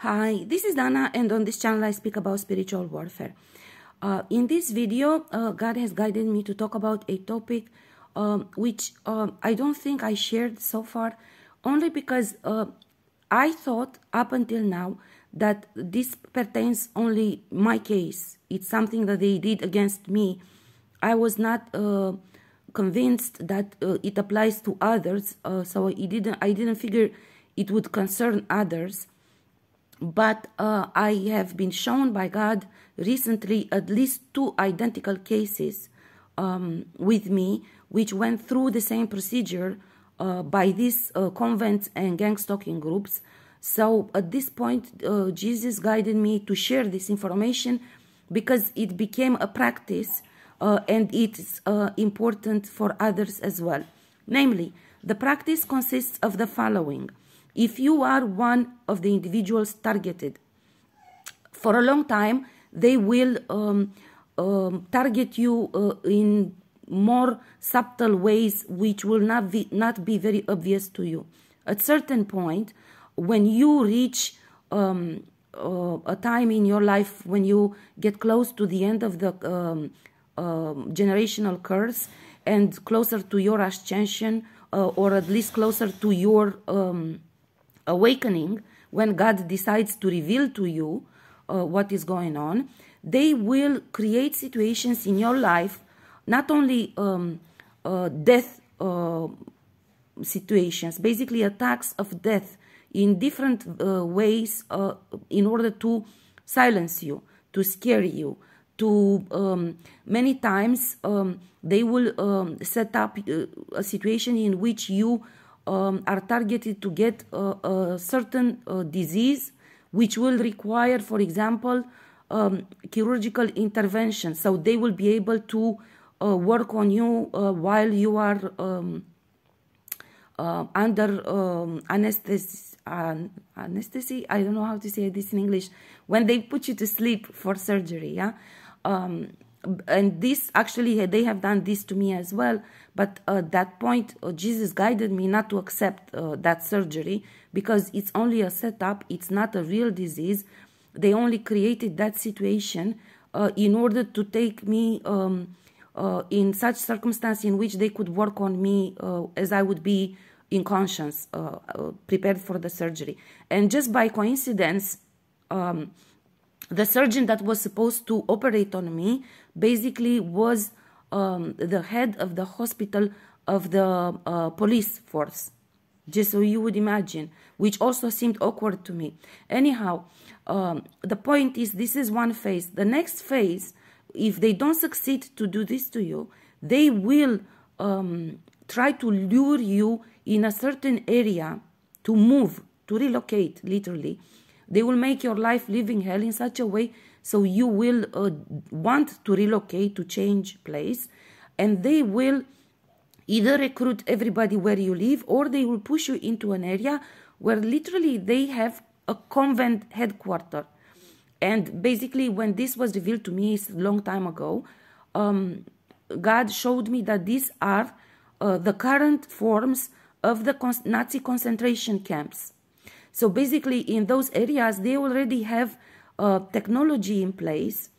Hi, this is Dana, and on this channel I speak about spiritual warfare. In this video, God has guided me to talk about a topic which I don't think I shared so far, only because I thought up until now that this pertains only my case. It's something that they did against me. I was not convinced that it applies to others, so I didn't figure it would concern others. But I have been shown by God recently at least 2 identical cases with me, which went through the same procedure by these convents and gang stalking groups. So at this point, Jesus guided me to share this information because it became a practice and it's important for others as well. Namely, the practice consists of the following. If you are one of the individuals targeted, for a long time, they will target you in more subtle ways which will not be very obvious to you. At certain point, when you reach a time in your life when you get close to the end of the generational curse and closer to your ascension, or at least closer to your awakening, when God decides to reveal to you what is going on, they will create situations in your life, not only death situations, basically attacks of death in different ways in order to silence you, to scare you, to many times they will set up a situation in which you are targeted to get a certain disease which will require, for example, chirurgical intervention. So they will be able to work on you while you are under anesthesia. I don't know how to say this in English. When they put you to sleep for surgery, yeah. And this actually, they have done this to me as well. But at that point, Jesus guided me not to accept that surgery because it's only a setup. It's not a real disease. They only created that situation in order to take me in such circumstance in which they could work on me as I would be in conscience, prepared for the surgery. And just by coincidence, the surgeon that was supposed to operate on me basically was the head of the hospital of the police force, just so you would imagine, which also seemed awkward to me. Anyhow, the point is, this is one phase. The next phase, if they don't succeed to do this to you, they will try to lure you in a certain area to move, to relocate, literally. They will make your life living hell in such a way so you will want to relocate, to change place, and they will either recruit everybody where you live, or they will push you into an area where literally they have a convent headquarters. And basically, when this was revealed to me a long time ago, God showed me that these are the current forms of the Nazi concentration camps. So basically, in those areas, they already have technology in place,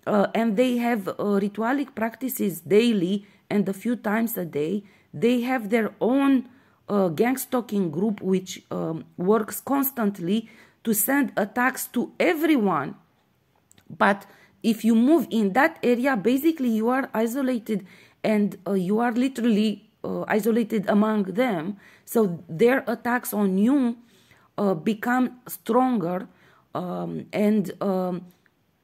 and they have ritualic practices daily and a few times a day. They have their own gang stalking group, which works constantly to send attacks to everyone. But if you move in that area, basically you are isolated, and you are literally isolated among them. So their attacks on you become stronger, and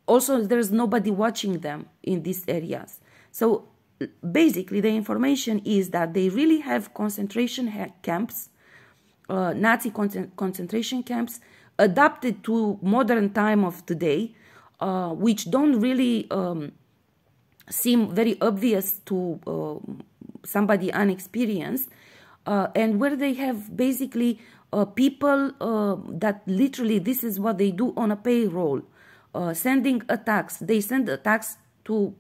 also there's nobody watching them in these areas. So basically the information is that they really have concentration camps, Nazi concentration camps, adapted to modern time of today, which don't really seem very obvious to somebody unexperienced, and where they have basically people that literally this is what they do on a payroll, sending attacks. They send attacks to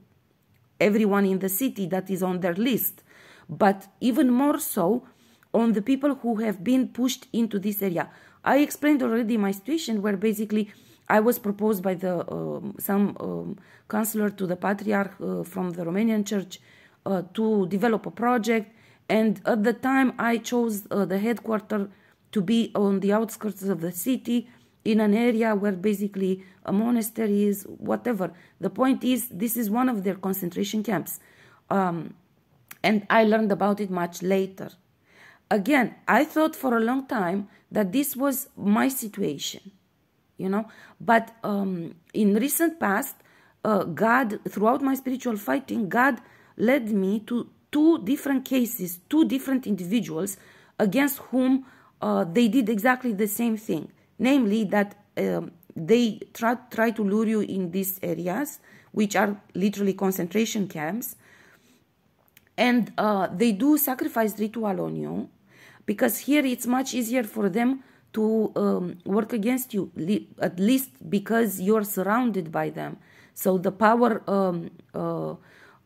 everyone in the city that is on their list, but even more so on the people who have been pushed into this area. I explained already my situation where basically I was proposed by some counselor to the patriarch from the Romanian church to develop a project, and at the time I chose the headquarters to be on the outskirts of the city, in an area where basically a monastery is, whatever. The point is, this is one of their concentration camps. And I learned about it much later. Again, I thought for a long time that this was my situation, you know. But in recent past, God, throughout my spiritual fighting, God led me to two different cases, two different individuals against whom they did exactly the same thing. Namely, that they try to lure you in these areas, which are literally concentration camps, and they do sacrifice ritual on you, because here it's much easier for them to work against you, at least because you're surrounded by them. So the power of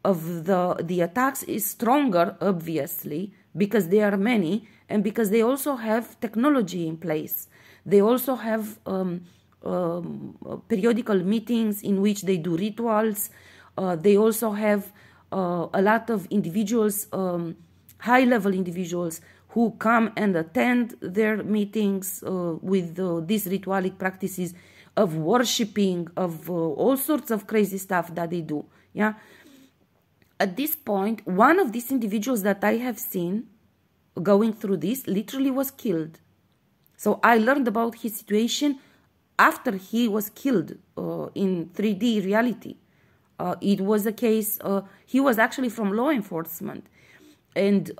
the attacks is stronger, obviously, because they are many, and because they also have technology in place. They also have periodical meetings in which they do rituals. They also have a lot of individuals, high-level individuals, who come and attend their meetings with these ritualic practices of worshipping, of all sorts of crazy stuff that they do. Yeah. At this point, one of these individuals that I have seen going through this literally was killed. So I learned about his situation after he was killed in 3D reality. It was a case, he was actually from law enforcement, and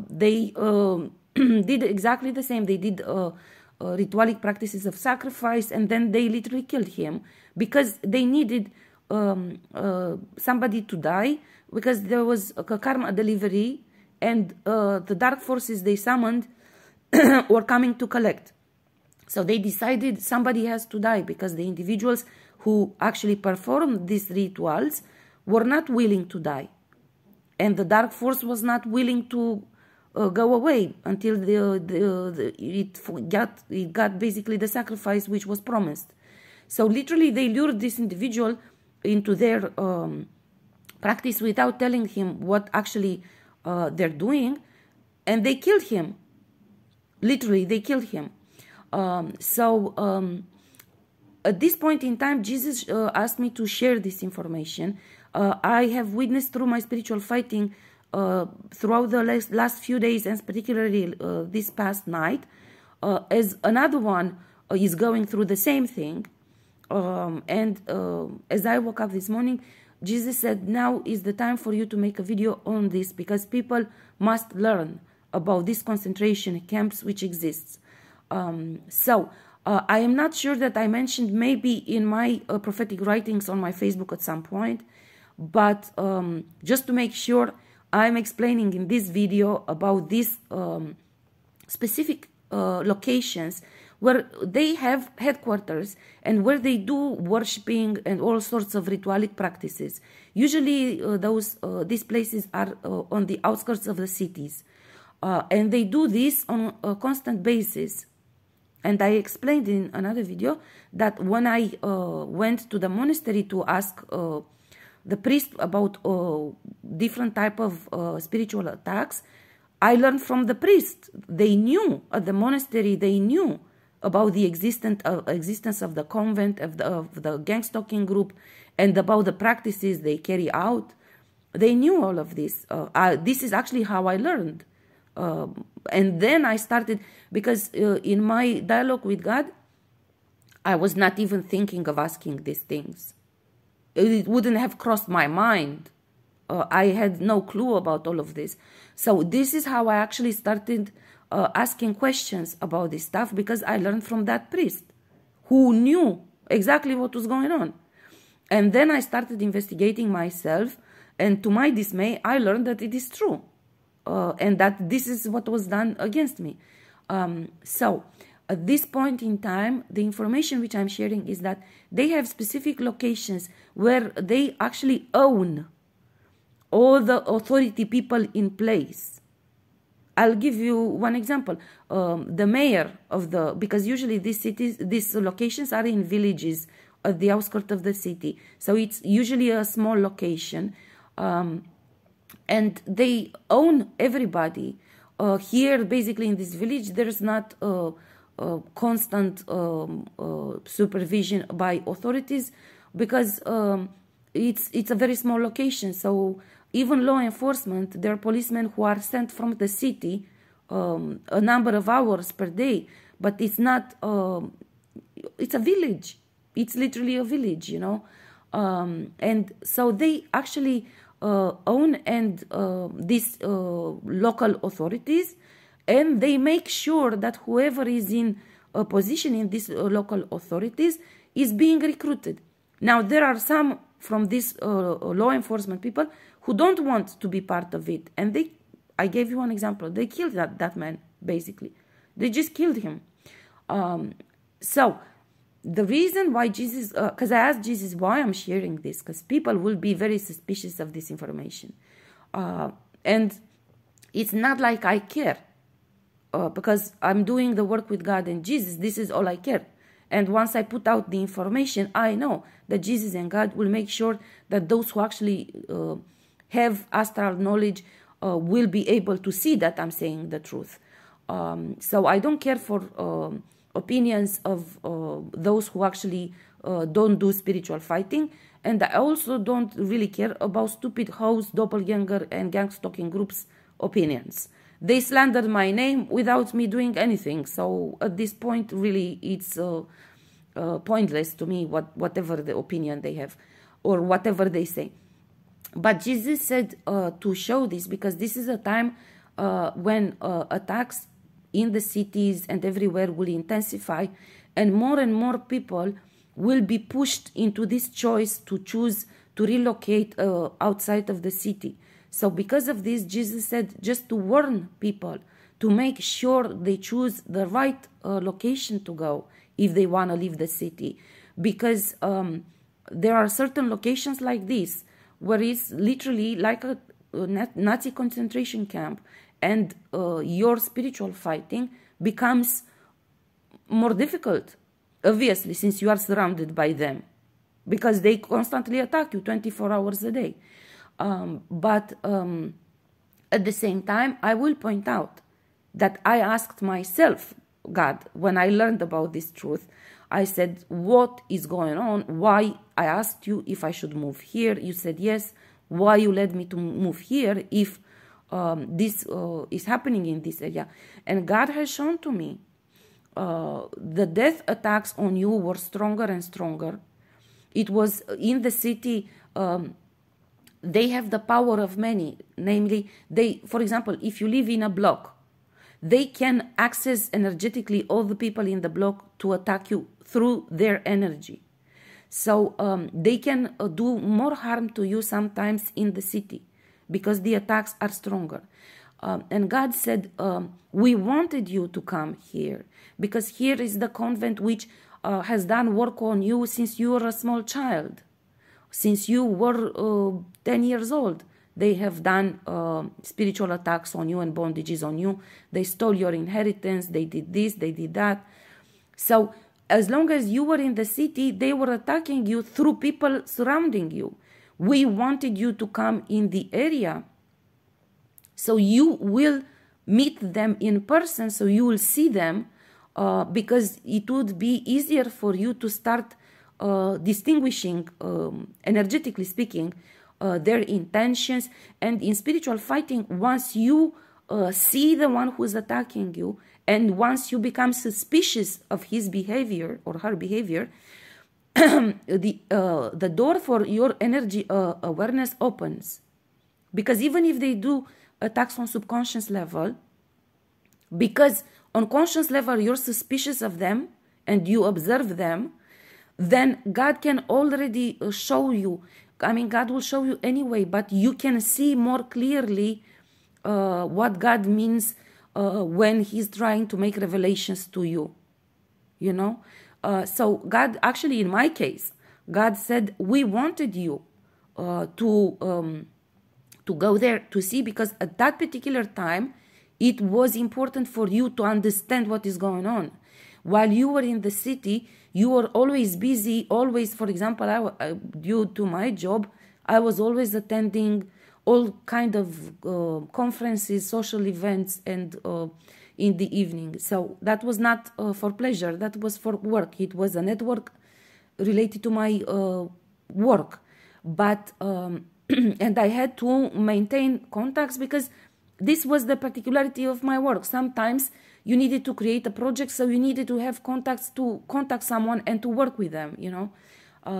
they did exactly the same. They did ritualic practices of sacrifice, and then they literally killed him because they needed somebody to die, because there was a karma delivery, and the dark forces they summoned were coming to collect. So they decided somebody has to die, because the individuals who actually performed these rituals were not willing to die. And the dark force was not willing to go away until it got basically the sacrifice which was promised. So literally they lured this individual into their practice without telling him what actually they're doing, and they killed him. Literally, they killed him. At this point in time, Jesus asked me to share this information. I have witnessed through my spiritual fighting throughout the last few days, and particularly this past night, as another one is going through the same thing. As I woke up this morning, Jesus said, now is the time for you to make a video on this, because people must learn about these concentration camps which exists. I am not sure that I mentioned, maybe in my prophetic writings on my Facebook at some point, but just to make sure, I'm explaining in this video about these specific locations where they have headquarters and where they do worshipping and all sorts of ritualic practices. Usually these places are on the outskirts of the cities, and they do this on a constant basis. And I explained in another video that when I went to the monastery to ask the priest about different type of spiritual attacks, I learned from the priest. They knew at the monastery, they knew about the existence of the convent, of the gang stalking group, and about the practices they carry out. They knew all of this. This is actually how I learned. And then I started, because in my dialogue with God, I was not even thinking of asking these things. It wouldn't have crossed my mind. I had no clue about all of this. So this is how I actually started asking questions about this stuff, because I learned from that priest who knew exactly what was going on. And then I started investigating myself, and to my dismay, I learned that it is true. And that this is what was done against me. So at this point in time, the information which I'm sharing is that they have specific locations where they actually own all the authority people in place. I'll give you one example. The mayor of because usually these locations are in villages at the outskirts of the city. So it's usually a small location. And they own everybody. Here, basically in this village, there's not constant supervision by authorities because it's a very small location. So even law enforcement, there are policemen who are sent from the city a number of hours per day, but it's not, it's a village. It's literally a village, you know. And so they actually own and these local authorities, and they make sure that whoever is in a position in these local authorities is being recruited. Now, there are some from these law enforcement people who don't want to be part of it. And I gave you one example. They killed that man, basically. They just killed him. So the reason why Jesus, because I asked Jesus why I'm sharing this, because people will be very suspicious of this information. And it's not like I care, because I'm doing the work with God and Jesus. This is all I care. And once I put out the information, I know that Jesus and God will make sure that those who actually have astral knowledge will be able to see that I'm saying the truth. So I don't care for opinions of those who actually don't do spiritual fighting. And I also don't really care about stupid hoes, doppelganger, and gang stalking groups' opinions. They slandered my name without me doing anything. So at this point, really, it's pointless to me, whatever the opinion they have or whatever they say. But Jesus said to show this, because this is a time when attacks in the cities and everywhere will intensify, and more people will be pushed into this choice to choose to relocate outside of the city. So because of this, Jesus said just to warn people, to make sure they choose the right location to go if they want to leave the city. Because there are certain locations like this where it's literally like a Nazi concentration camp, and your spiritual fighting becomes more difficult, obviously, since you are surrounded by them, because they constantly attack you 24 hours a day. But at the same time, I will point out that I asked myself, God, when I learned about this truth, I said, what is going on? Why? I asked you if I should move here. You said yes. Why you led me to move here if this is happening in this area? And God has shown to me the death attacks on you were stronger and stronger. It was in the city. They have the power of many. Namely, for example, if you live in a block, they can access energetically all the people in the block to attack you through their energy. So they can do more harm to you sometimes in the city because the attacks are stronger. And God said, we wanted you to come here because here is the convent which has done work on you since you were a small child. Since you were 10 years old, they have done spiritual attacks on you and bondages on you. They stole your inheritance. They did this, they did that. So as long as you were in the city, they were attacking you through people surrounding you. We wanted you to come in the area so you will meet them in person, so you will see them, because it would be easier for you to start distinguishing, energetically speaking, their intentions. And in spiritual fighting, once you see the one who is attacking you, and once you become suspicious of his behavior or her behavior, the door for your energy awareness opens. Because even if they do attacks on subconscious level, because on conscious level you're suspicious of them and you observe them, then God can already show you. I mean, God will show you anyway, but you can see more clearly what God means when he's trying to make revelations to you, you know. So God, actually in my case, God said, we wanted you to go there to see, because at that particular time, It was important for you to understand what is going on. While you were in the city, you were always busy, always, for example, due to my job, I was always attending all kind of conferences, social events, and in the evening. So that was not for pleasure, that was for work. It was a network related to my work. But, and I had to maintain contacts because this was the particularity of my work. Sometimes you needed to create a project, so you needed to have contacts to contact someone and to work with them, you know.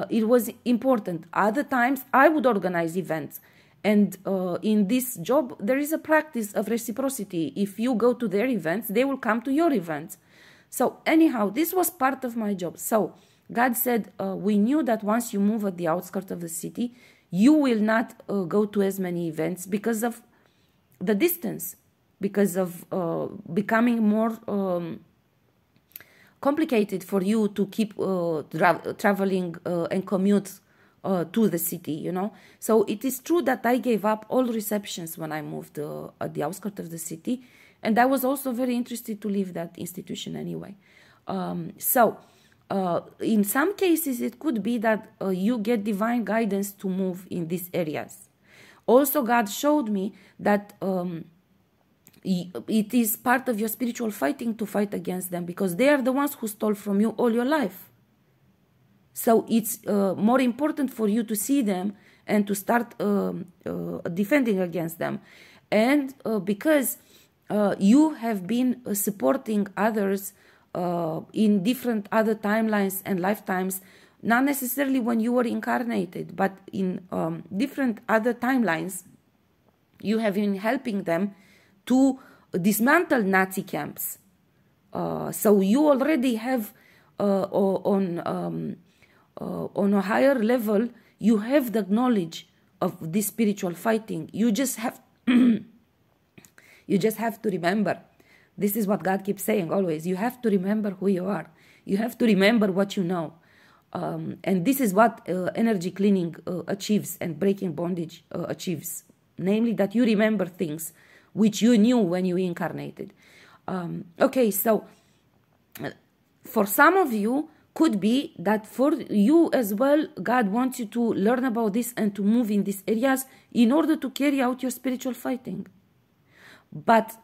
It was important. Other times I would organize events. And in this job, there is a practice of reciprocity. If you go to their events, they will come to your events. So anyhow, this was part of my job. So God said, we knew that once you move at the outskirts of the city, you will not go to as many events because of the distance, because of becoming more complicated for you to keep traveling and commute to the city, you know. So it is true that I gave up all receptions when I moved at the outskirts of the city, and I was also very interested to leave that institution anyway. In some cases, it could be that you get divine guidance to move in these areas. Also, God showed me that it is part of your spiritual fighting to fight against them, because they are the ones who stole from you all your life. So it's more important for you to see them and to start defending against them. And because you have been supporting others in different other timelines and lifetimes, not necessarily when you were incarnated, but in different other timelines, you have been helping them to dismantle Nazi camps. So you already have on a higher level, you have the knowledge of this spiritual fighting. You just have you just have to remember. This is what God keeps saying always. You have to remember who you are. You have to remember what you know. And this is what energy cleaning achieves, and breaking bondage achieves. Namely, that you remember things which you knew when you incarnated. Okay, so for some of you, could be that for you as well, God wants you to learn about this and to move in these areas in order to carry out your spiritual fighting. But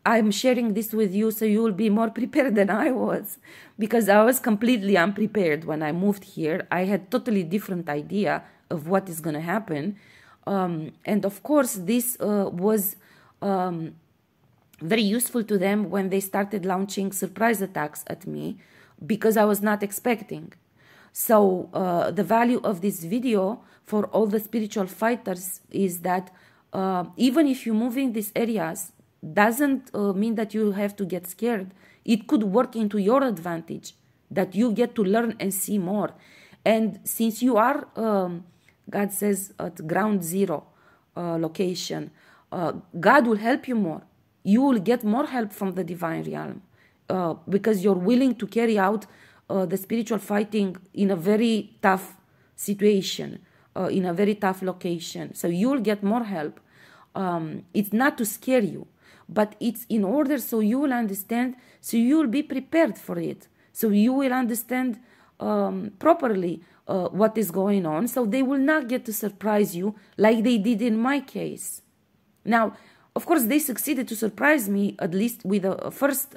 I'm sharing this with you so you will be more prepared than I was, because I was completely unprepared when I moved here. I had totally different idea of what is going to happen. And of course, this was very useful to them when they started launching surprise attacks at me, because I was not expecting. So the value of this video for all the spiritual fighters is that even if you move in these areas, doesn't mean that you have to get scared. It could work into your advantage, that you get to learn and see more. And since you are, God says, at ground zero location, God will help you more. You will get more help from the divine realm, because you're willing to carry out the spiritual fighting in a very tough situation, in a very tough location. So you'll get more help. It's not to scare you, but it's in order so you will understand, so you will be prepared for it. So you will understand properly what is going on, so they will not get to surprise you like they did in my case. Now, of course, they succeeded to surprise me, at least with a first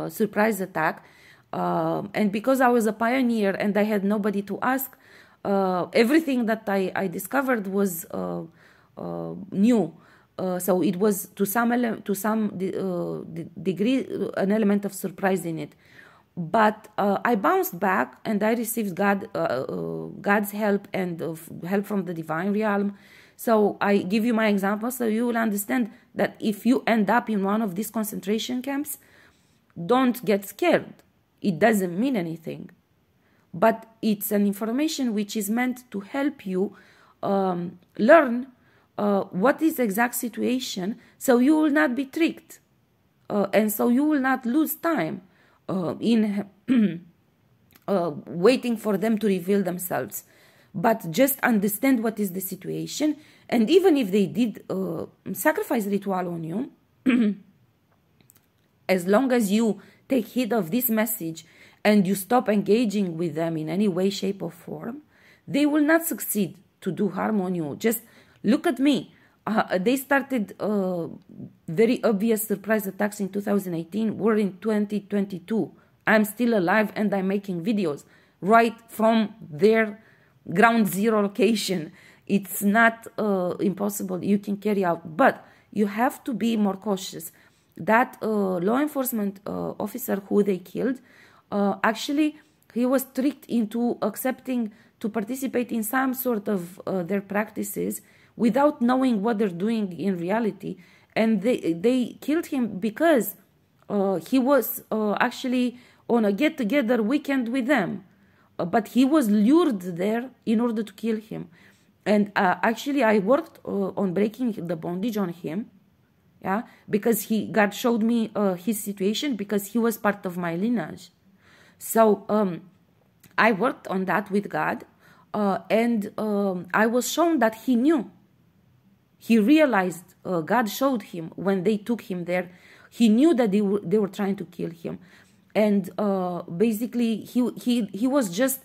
surprise attack. And because I was a pioneer and I had nobody to ask, everything that I discovered was new. So it was to some degree an element of surprise in it. But I bounced back and I received God's help and help from the divine realm. So I give you my example so you will understand that if you end up in one of these concentration camps, don't get scared. It doesn't mean anything. But it's an information which is meant to help you learn what is the exact situation, so you will not be tricked. And so you will not lose time in waiting for them to reveal themselves. But just understand what is the situation And even if they did sacrifice ritual on you, as long as you take heed of this message and you stop engaging with them in any way, shape, or form, they will not succeed to do harm on you. Just look at me. They started very obvious surprise attacks in 2018. We're in 2022. I'm still alive and I'm making videos right from their ground zero location. It's not impossible. You can carry out, but you have to be more cautious. That law enforcement officer who they killed, actually, he was tricked into accepting to participate in some sort of their practices without knowing what they're doing in reality. And they killed him because he was actually on a get-together weekend with them. But he was lured there in order to kill him. And actually, I worked on breaking the bondage on him. Yeah, because God showed me his situation because he was part of my lineage. So I worked on that with God, and I was shown that he knew. He realized, God showed him when they took him there, he knew that they were trying to kill him. And basically, he was just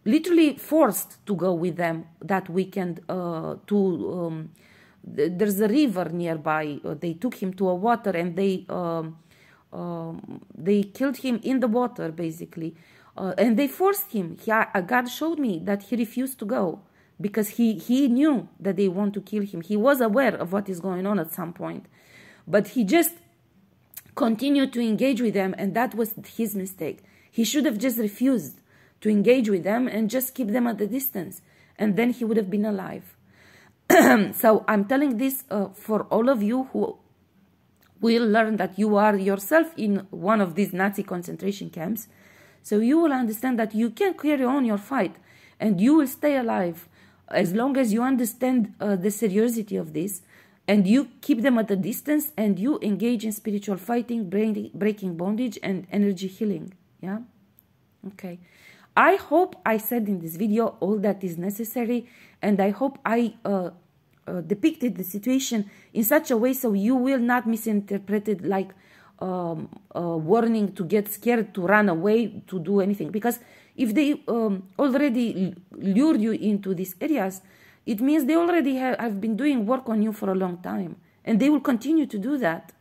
literally forced to go with them that weekend to... there's a river nearby. They took him to a water and they killed him in the water, basically. And they forced him. God showed me that he refused to go because he knew that they want to kill him. He was aware of what is going on at some point. But he just continued to engage with them, and that was his mistake. He should have just refused to engage with them and just keep them at a distance. And then he would have been alive. So I'm telling this for all of you who will learn that you are yourself in one of these Nazi concentration camps. So you will understand that you can carry on your fight and you will stay alive as long as you understand the seriousness of this, and you keep them at a distance and you engage in spiritual fighting, breaking bondage, and energy healing. Yeah? Okay. I hope I said in this video all that is necessary, and I hope I depicted the situation in such a way so you will not misinterpret it like a warning to get scared, to run away, to do anything. Because if they already lured you into these areas, it means they already have been doing work on you for a long time, and they will continue to do that.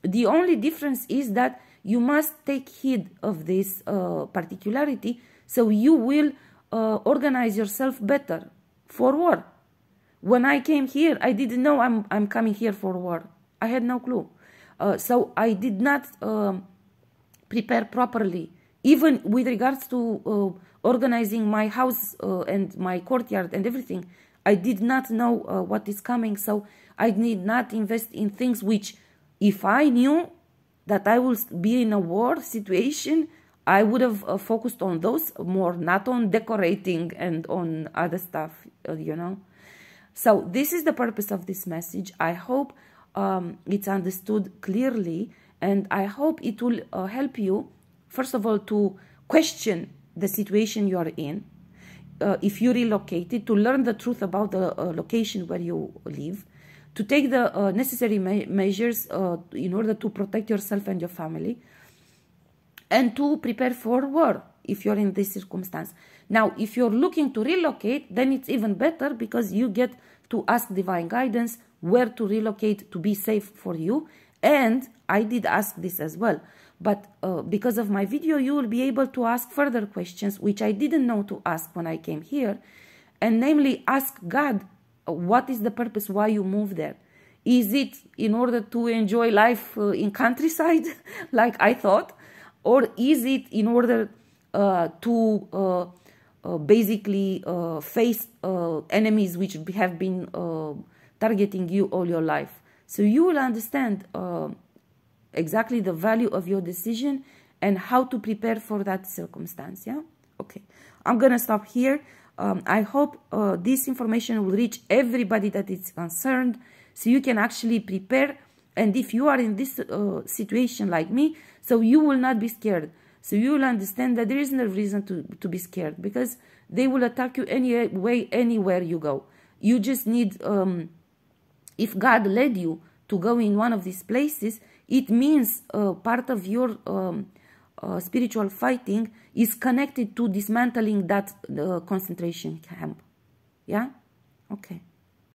The only difference is that you must take heed of this particularity, so you will organize yourself better for war. When I came here, I didn't know I'm coming here for war. I had no clue. So I did not prepare properly, even with regards to organizing my house and my courtyard and everything. I did not know what is coming, so I did not invest in things which, if I knew that I will be in a war situation, I would have focused on those more, not on decorating and on other stuff, you know. So this is the purpose of this message. I hope it's understood clearly, and I hope it will help you, first of all, to question the situation you are in. If you relocated, to learn the truth about the location where you live, to take the necessary measures in order to protect yourself and your family, and to prepare for war if you're in this circumstance. Now, if you're looking to relocate, then it's even better because you get to ask divine guidance where to relocate to be safe for you. And I did ask this as well. But because of my video, you will be able to ask further questions, which I didn't know to ask when I came here. And namely, ask God, what is the purpose why you moved there? Is it in order to enjoy life in countryside, like I thought? Or is it in order to basically face enemies which have been targeting you all your life? So you will understand exactly the value of your decision and how to prepare for that circumstance. Yeah. Okay. I'm gonna stop here. I hope this information will reach everybody that is concerned, so you can actually prepare. And if you are in this situation like me, so you will not be scared. So you will understand that there is no reason to be scared, because they will attack you anyway, anywhere you go. You just need, if God led you to go in one of these places, it means part of your spiritual fighting is connected to dismantling that concentration camp. Yeah? Okay.